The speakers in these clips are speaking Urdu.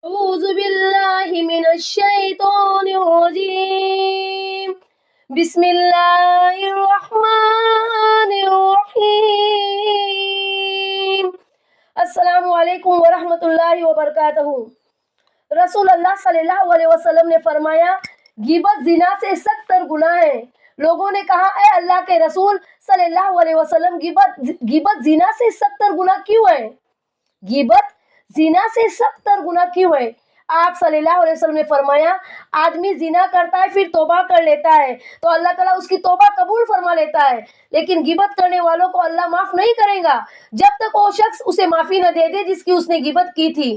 أعوذ بالله من الشيطان الرجيم بسم الله الرحمن الرحيم السلام علیکم ورحمۃ اللہ وبرکاتہ۔ رسول اللہ صلی اللہ علیہ وسلم نے فرمایا غیبت زنا سے سخت تر گناہ ہے۔ لوگوں نے کہا اے اللہ کے رسول صلی اللہ علیہ وسلم غیبت زنا سے سخت تر گناہ کیوں ہے؟ غیبت زنا سے سخت تر گناہ کیوں ہے؟ آپ صلی اللہ علیہ وسلم نے فرمایا آدمی زنا کرتا ہے پھر توبہ کر لیتا ہے تو اللہ تعالیٰ اس کی توبہ قبول فرما لیتا ہے، لیکن غیبت کرنے والوں کو اللہ معاف نہیں کرے گا جب تک وہ شخص اسے معافی نہ دے دے جس کی اس نے غیبت کی تھی۔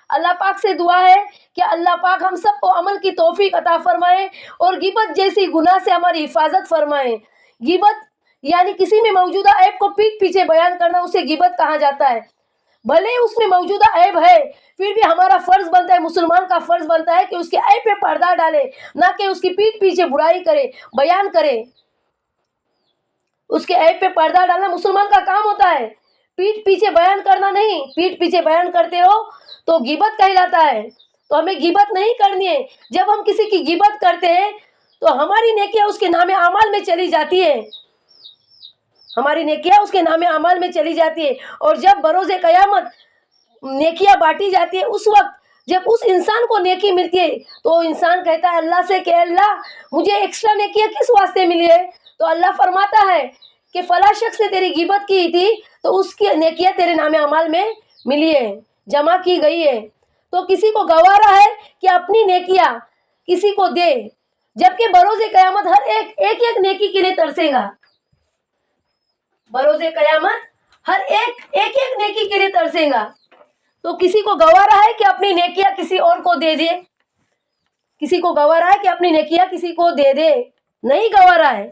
اللہ پاک سے دعا ہے کہ اللہ پاک ہم سب کو عمل کی توفیق عطا فرمائے اور غیبت جیسی گناہ سے ہماری حفاظت فرمائے۔ غیبت یعنی کسی میں موجودہ عیب کو پیٹھ پیچھے بیان کرنا، اسے غیبت کہا جاتا ہے۔ بھلے اس میں موجودہ عیب ہے پھر بھی ہمارا فرض بنتا ہے، مسلمان کا فرض بنتا ہے کہ اس کے عیب پہ پردہ ڈالے، نہ کہ اس کی پیٹھ پیچھے برائی کرے، بیان کرے۔ اس کے عیب پہ پردہ ڈالنا مسلمان کا کام ہوتا ہے، پیٹھ پیچھے بیان کرنا نہیں۔ پیٹھ پیچھے بیان کرتے ہو تو غیبت کہلاتا ہے، تو ہمیں غیبت نہیں کرنی ہے۔ جب ہم کسی کی غیبت کرتے ہیں تو ہماری نیکیاں اس کے نام اعمال میں چلی جاتی ہے، ہماری نیکیاں اس کے نام اعمال میں چلی جاتی ہے، اور جب بروز قیامت نیکیاں بانٹی جاتی ہے اس وقت جب اس انسان کو نیکی ملتی ہے تو وہ انسان کہتا ہے اللہ سے کہ اللہ مجھے ایکسٹرا نیکیاں کس واسطے ملی ہے؟ تو اللہ فرماتا ہے کہ فلاں شخص نے تیری غیبت کی تھی تو اس کی نیکیاں تیرے نام اعمال میں ملی ہے، جمع کی گئی ہے۔ تو کسی کو گوارا ہے کہ اپنی نیکیاں کسی کو دے، جبکہ بروز قیامت ہر ایک نیکی کے لیے ترسے گا۔ بروز قیامت ہر ایک نیکی کے لیے ترسے گا، تو کسی کو گوارا ہے کہ اپنی نیکیاں کسی اور کو دے دے؟ کسی کو گوارا ہے کہ اپنی نیکیاں کسی کو دے دے؟ نہیں گوارا ہے،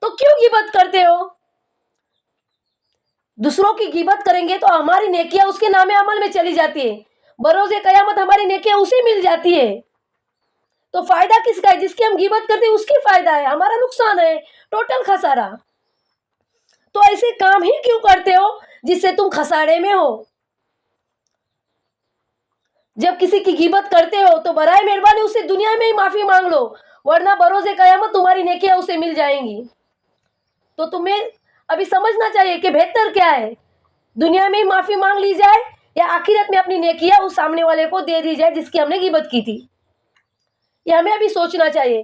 تو کیوں غیبت کرتے ہو؟ دوسروں کی غیبت کریں گے تو ہماری نیکیاں اس کے نام عمل میں چلی جاتی ہے، بروز قیامت ہماری نیکیاں اسے مل جاتی ہے۔ تو فائدہ کس کا ہے؟ جس کی ہم غیبت کرتے ہیں اس کی فائدہ ہے، ہمارا نقصان ہے، ٹوٹل خسارہ۔ تو ایسے کام ہی کیوں کرتے ہو جس سے تم خسارے میں ہو؟ جب کسی کی غیبت کرتے ہو تو برائے مہربانی اسے دنیا میں ہی معافی مانگ لو، ورنہ بروز قیامت تمہاری نیکیاں اسے مل جائیں گی۔ تو تمہیں ابھی سمجھنا چاہیے کہ بہتر کیا ہے، دنیا میں ہی معافی مانگ لی جائے یا آخرت میں اپنی نیکیاں اس سامنے والے کو دے دی جائے جس کی ہم نے غیبت کی تھی؟ یہ ہمیں ابھی سوچنا چاہیے۔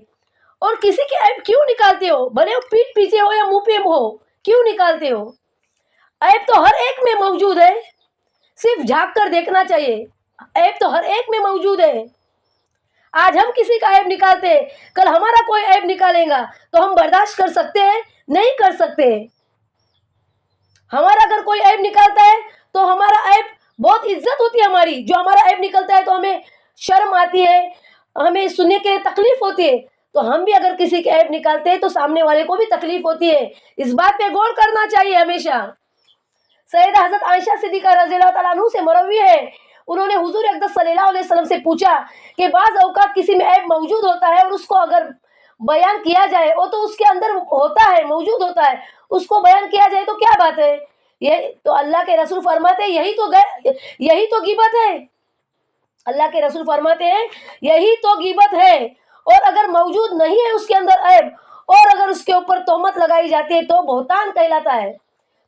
اور کسی کے عیب کیوں نکالتے ہو؟ بھلے وہ پیٹھ پیچھے ہو یا منہ پہ ہو، کیوں نکالتے ہو؟ عیب تو ہر ایک میں موجود ہے، صرف جھانک کر دیکھنا چاہیے۔ عیب تو ہر ایک میں موجود ہے۔ آج ہم کسی کا عیب نکالتے ہیں، کل ہمارا کوئی عیب نکالے گا تو ہم برداشت کر سکتے ہیں؟ نہیں کر سکتے۔ ہمارا اگر کوئی عیب نکالتا ہے تو ہمارا عیب بہت عزت ہوتی ہے ہماری، جو ہمارا عیب نکلتا ہے تو ہمیں شرم آتی ہے، ہمیں سننے کے لیے تکلیف ہوتی ہے۔ تو ہم بھی اگر کسی کے عیب نکالتے ہیں تو سامنے والے کو بھی تکلیف ہوتی ہے، اس بات پہ غور کرنا چاہیے ہمیشہ۔ سیدہ حضرت عائشہ صدیقہ رضی اللہ تعالیٰ عنہ سے مروی ہے، انہوں نے حضور اقدس صلی اللہ علیہ وسلم سے پوچھا کہ بعض اوقات کسی میں عیب موجود ہوتا ہے اور اس کو اگر بیان کیا جائے، وہ تو اس کے اندر ہوتا ہے، موجود ہوتا ہے، اس کو بیان کیا جائے تو کیا بات ہے؟ یہ تو اللہ کے رسول فرماتے ہیں یہی تو غیبت ہے۔ اللہ کے رسول فرماتے ہیں یہی تو غیبت ہے۔ اور اگر موجود نہیں ہے اس کے اندر عیب اور اگر اس کے اوپر تہمت لگائی جاتی ہے تو بہتان کہلاتا ہے۔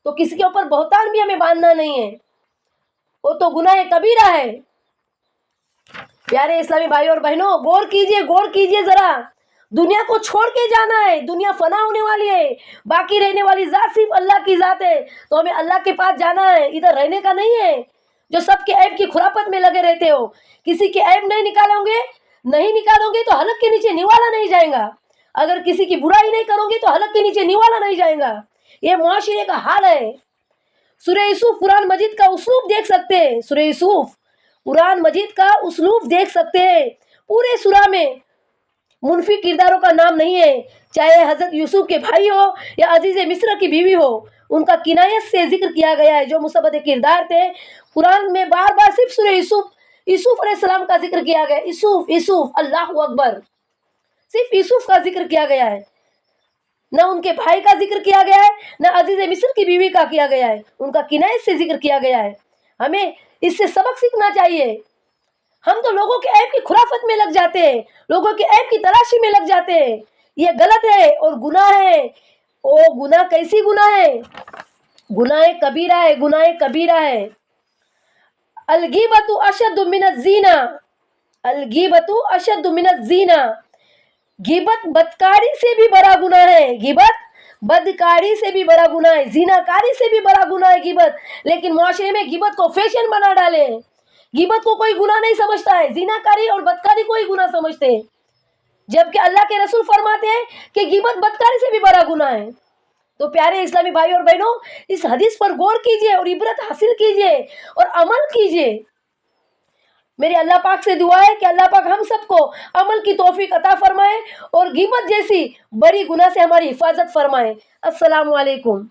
تو کسی کے اوپر بہتان بھی ہمیں باندھنا نہیں ہے، وہ تو گناہ کبیرہ ہے۔ پیارے اسلامی بھائی اور بہنوں، غور کیجئے ذرا، دنیا کو چھوڑ کے جانا ہے، دنیا فنا ہونے والی ہے، باقی رہنے والی ذات صرف اللہ کی ذات ہے، تو ہمیں اللہ کے پاس جانا ہے، ادھر رہنے کا نہیں ہے جو سب کے عیب کی خرافت میں لگے رہتے ہو۔ کسی کے عیب نہیں نکالو گے تو حلق کے نیچے نوالا نہیں جائے گا، اگر کسی کی برائی نہیں کرو گے تو حلق کے نیچے نوالا نہیں جائے گا۔ یہ معاشرے کا حال ہے۔ سورہ یوسف قرآن مجید کا اسلوب دیکھ سکتے ہیں، سورہ یوسف قرآن مجید کا اسلوب دیکھ سکتے ہیں۔ پورے سورہ میں منفی کرداروں کا نام نہیں ہے، چاہے حضرت یوسف کے بھائی ہو یا عزیز مصر کی بیوی ہو، ان کا کنایت سے ذکر کیا گیا ہے جو مثبت کردار تھے۔ قرآن میں بار بار صرف سورہ یوسف علیہ السلام کا ذکر کیا گیا ہے، یوسف اللہ اکبر، صرف یوسف کا ذکر کیا گیا ہے، نہ ان کے بھائی کا ذکر کیا گیا ہے، نہ عزیز مصر کی بیوی کا کیا گیا ہے، ان کا کنایت سے ذکر کیا گیا ہے۔ ہمیں اس سے سبق سیکھنا چاہیے۔ ہم تو لوگوں کے عیب کی خرافت میں لگ جاتے ہیں, لوگوں کے عیب کی تلاشی میں لگ جاتے ہیں. یہ غلط ہے اور گناہ ہے. او گناہ کیسی گناہ ہے؟ گناہ کبیرہ ہے, گناہ کبیرہ ہے. الغیبت اشد من الزنا, الغیبت اشد من الزنا. غیبت بدکاری سے بھی بڑا گناہ ہے. غیبت بدکاری سے بھی بڑا گناہ ہے, زنا کاری سے بھی بڑا گناہ ہے غیبت. لیکن معاشرے میں غیبت کو فیشن بنا ڈالے. غیبت کو کوئی گناہ نہیں سمجھتا ہے, زنا کاری اور بدکاری کو ہی گناہ سمجھتے ہیں, جبکہ اللہ کے رسول فرماتے ہیں کہ غیبت بدکاری سے بھی بڑا گناہ ہے. تو پیارے اسلامی بھائی اور بہنوں, اس حدیث پر غور کیجئے اور عبرت حاصل کیجئے اور عمل کیجئے. میرے اللہ پاک سے دعا ہے کہ اللہ پاک ہم سب کو عمل کی توفیق عطا فرمائے اور غیبت جیسی بڑی گناہ سے ہماری حفاظت فرمائے. السلام علیکم.